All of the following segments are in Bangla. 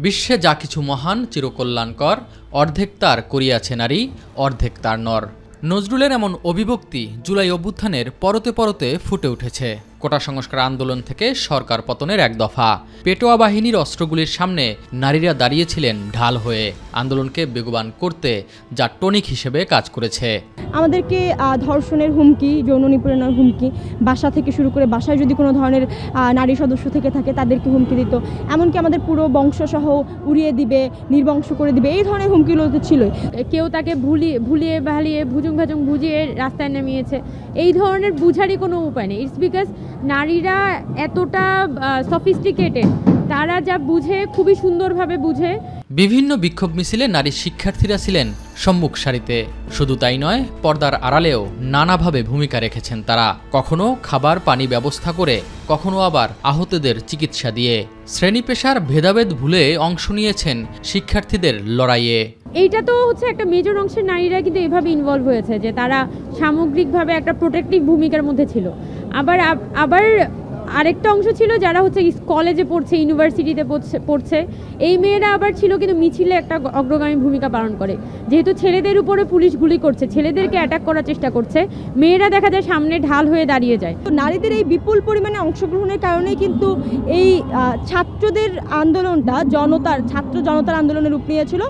বিশ্বে যা কিছু মহান চিরকল্যাণকর, অর্ধেক তার করিয়াছে নারী, অর্ধেক তার নর। নজরুলের এমন অভিব্যক্তি জুলাই অভ্যুত্থানের পরতে পরতে ফুটে উঠেছে। কোটা সংস্কার আন্দোলন থেকে সরকার পতনের এক দফা। পেটোয়া বাহিনীর অস্ত্রগুলির সামনে নারীরা দাঁড়িয়েছিলেন ঢাল হয়ে, আন্দোলনকে বেগবান করতে যা টনিক হিসেবে কাজ করেছে। আমাদেরকে ধর্ষণের হুমকি, যৌন নিপীড়নের হুমকি, বাসা থেকে শুরু করে বাসায় যদি কোনো ধরনের নারী সদস্য থেকে থাকে তাদেরকে হুমকি দিত, এমনকি আমাদের পুরো বংশসহ উড়িয়ে দিবে, নির্বংশ করে দিবে, এই ধরনের হুমকিগুলো তো ছিলই। কেউ তাকে ভুলিয়ে ভালিয়ে ভুজুং ভাজুং বুঝিয়ে রাস্তায় নামিয়েছে, এই ধরনের বুঝারই কোনো উপায় নেই। ইটস বিকজ নারীরা এতটা সফিস্টিকেটেড, তারা যা বুঝে খুবই সুন্দরভাবে বুঝে। বিভিন্ন বিক্ষোভ মিছিলে নারী শিক্ষার্থীরা ছিলেন সম্মুখ সারিতে। শুধু তাই নয়, পর্দার আড়ালেও নানাভাবে ভূমিকা রেখেছেন তারা। কখনো খাবার পানি ব্যবস্থা করে, কখনো আবার আহতদের চিকিৎসা দিয়ে। শ্রেণী পেশার ভেদাভেদ ভুলে অংশ নিয়েছেন শিক্ষার্থীদের লড়াইয়ে। এইটা তো হচ্ছে একটা মেজর অংশের নারীরা কিন্তু এভাবে ইনভলভ হয়েছে যে তারা সামগ্রিকভাবে একটা প্রোটেক্টিভ ভূমিকার মধ্যে ছিল। আবার আরেকটা অংশ ছিল যারা হচ্ছে কলেজে পড়ছে, ইউনিভার্সিটিতে পড়ছে, এই মেয়েরা আবার ছিল কিন্তু মিছিলে একটা অগ্রগামী ভূমিকা পালন করে। যেহেতু ছেলেদের উপরে পুলিশ গুলি করছে, ছেলেদেরকে অ্যাটাক করার চেষ্টা করছে, মেয়েরা দেখা যায় সামনে ঢাল হয়ে দাঁড়িয়ে যায়। তো নারীদের এই বিপুল পরিমাণে অংশগ্রহণের কারণেই কিন্তু এই ছাত্রদের আন্দোলনটা ছাত্র জনতার আন্দোলনের রূপ নিয়েছিল।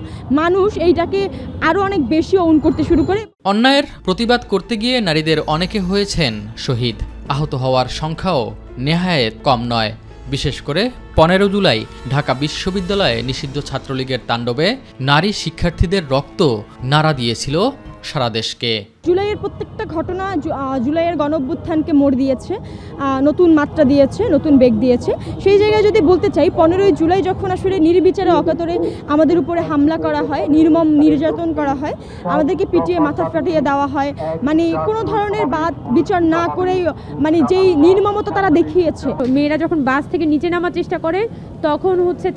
মানুষ এইটাকে আরও অনেক বেশি ওন করতে শুরু করে। অন্যায়ের প্রতিবাদ করতে গিয়ে নারীদের অনেকে হয়েছেন শহীদ। আহত হওয়ার সংখ্যাও নেহায়েত কম নয়। বিশেষ করে 15 জুলাই ঢাকা বিশ্ববিদ্যালয়ে নিষিদ্ধ ছাত্রলীগের তাণ্ডবে নারী শিক্ষার্থীদের রক্ত নাড়া দিয়েছিল সারা দেশকে। জুলাইয়ের প্রত্যেকটা ঘটনা জুলাইয়ের গণঅভ্যুত্থানকে মোড় দিয়েছে, নতুন মাত্রা দিয়েছে, নতুন বেগ দিয়েছে। সেই জায়গায় যদি বলতে চাই, 15 জুলাই যখন আসলে নির্বিচারে অকাতরে আমাদের উপরে হামলা করা হয়, নির্মম নির্যাতন করা হয়, আমাদেরকে পিটিয়ে মাথা ফাটিয়ে দেওয়া হয়, মানে কোনো ধরনের বাদ বিচার না করেই মানে যেই নির্মমতা তারা দেখিয়েছে। মেয়েরা যখন বাস থেকে নিচে নামার চেষ্টা করে, তখন হচ্ছে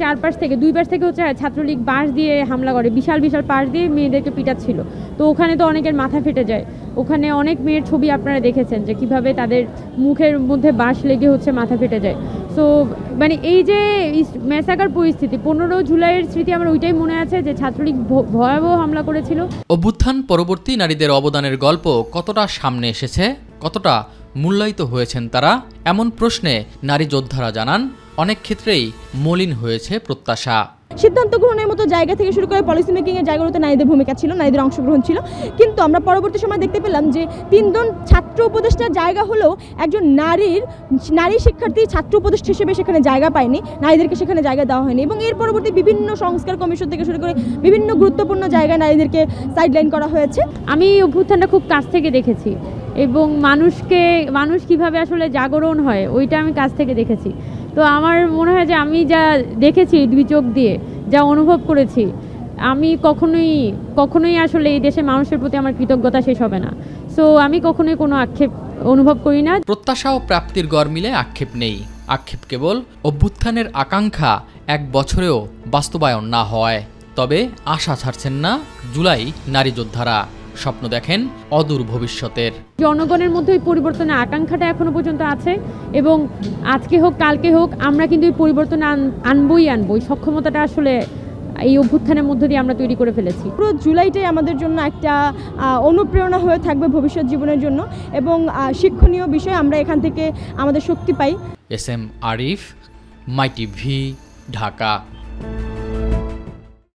দুই পাশ থেকে হচ্ছে ছাত্রলীগ বাঁশ দিয়ে হামলা করে, বিশাল বিশাল পাশ দিয়ে মেয়েদেরকে পিটাচ্ছিল। তো ওখানে তো অনেকের মাথা ফেটে যায়। ওখানে অনেক মেয়ের ছবি আপনারা দেখেছেন যে কিভাবে তাদের মুখের মধ্যে বাঁশ লেগে হচ্ছে মাথা ফেটে যায়। সো মানে এই যে ম্যাসাকার পরিস্থিতি, 15 জুলাইয়ের স্মৃতি আমার ওইটাই মনে আছে যে ছাত্রলীগ ভয়াবহ হামলা করেছিল। অভ্যুত্থান পরবর্তী নারীদের অবদানের গল্প কতটা সামনে এসেছে, কতটা মূল্যায়িত হয়েছেন তারা, এমন প্রশ্নে নারী যোদ্ধারা জানান অনেক ক্ষেত্রেই মলিন হয়েছে প্রত্যাশা। সিদ্ধান্ত গ্রহণের মতো জায়গা থেকে শুরু করে পলিসি মেকিংয়ের জায়গাগুলোতে নারীদের ভূমিকা ছিল, নারীদের অংশগ্রহণ ছিল। কিন্তু আমরা পরবর্তী সময় দেখতে পেলাম যে 3 জন ছাত্র উপদেষ্টার জায়গা হলেও একজন নারী শিক্ষার্থী ছাত্র উপদেষ্টা হিসেবে সেখানে জায়গা পায়নি, নারীদেরকে সেখানে জায়গা দেওয়া হয়নি। এবং এর পরবর্তী বিভিন্ন সংস্কার কমিশন থেকে শুরু করে বিভিন্ন গুরুত্বপূর্ণ জায়গায় নারীদেরকে সাইডলাইন করা হয়েছে। আমি এই অভ্যুত্থানটা খুব কাছ থেকে দেখেছি এবং মানুষ কিভাবে আসলে জাগরণ হয় ওইটা আমি কাছ থেকে দেখেছি। তো আমার মনে হয় যে আমি যা দেখেছি 2 চোখ দিয়ে, যা অনুভব করেছি, আমি কখনোই আসলে এই দেশের মানুষের প্রতি আমার কৃতজ্ঞতা শেষ হবে না। সো আমি কখনোই কোনো আক্ষেপ অনুভব করি না। প্রত্যাশা ও প্রাপ্তির গড় মিলে আক্ষেপ নেই। আক্ষেপ কেবল অভ্যুত্থানের আকাঙ্ক্ষা 1 বছরেও বাস্তবায়ন না হয়। তবে আশা ছাড়ছেন না জুলাই নারী যোদ্ধারা। স্বপ্ন দেখেন অদূর ভবিষ্যতের। জনগণের মধ্যে ওই পরিবর্তনের আকাঙ্ক্ষাটা এখনো পর্যন্ত আছে এবং আজকে হোক কালকে হোক আমরা কিন্তু এই পরিবর্তন আনবই। সক্ষমতাটা আসলে এই অভ্যুত্থানের মধ্য দিয়ে আমরা তৈরি করে ফেলেছি। পুরো জুলাইটাই আমাদের জন্য একটা অনুপ্রেরণা হয়ে থাকবে ভবিষ্যৎ জীবনের জন্য এবং শিক্ষণীয় বিষয়। আমরা এখান থেকে আমাদের শক্তি পাই। SM আরিফ, মাই টিভি, ঢাকা।